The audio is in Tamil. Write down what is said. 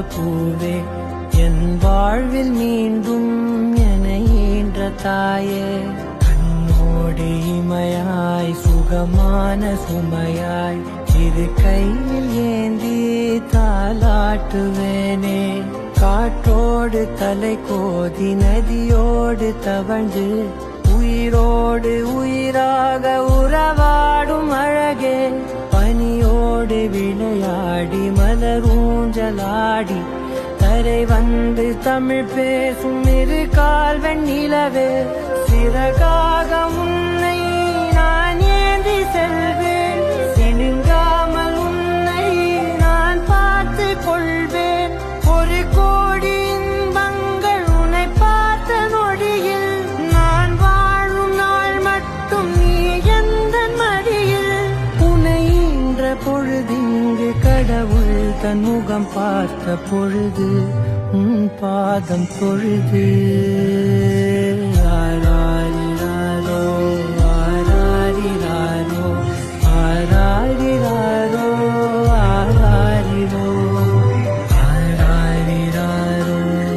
பூவே என் வாழ்வில் மீண்டும் என ஈன்ற தாயே கண்ணோடு இமையாய் சுகமான சுமையாய் இரு கையில் ஏந்தி தாலாட்டுவேனே காற்றோடு தலை கோதி நதியோடு தவழ்ந்து உயிரோடு உயிராக உறவாடும் அழகே பனியோடு விளையாடி மலரூஞ்சலாடி தரை வந்து தமிழ் பேசும் இரு கால் வெண்ணிலவே சிறகாக உன்னை நான் ஏந்தி செல்வேன் சினுங்காமல் உன்னை நான் பார்த்து கொள்வேன் ஒரு கோடி இன்பங்கள் உன்னை பார்த்த நொடியில் நான் வாழும் நாள் மட்டும் நீ எந்த மடியில் உன்னை ஈன்ற பொழுதிங்கு கடவுள் தன் முகம் பார்த்த பொழுது உன் பாதம் பொழுது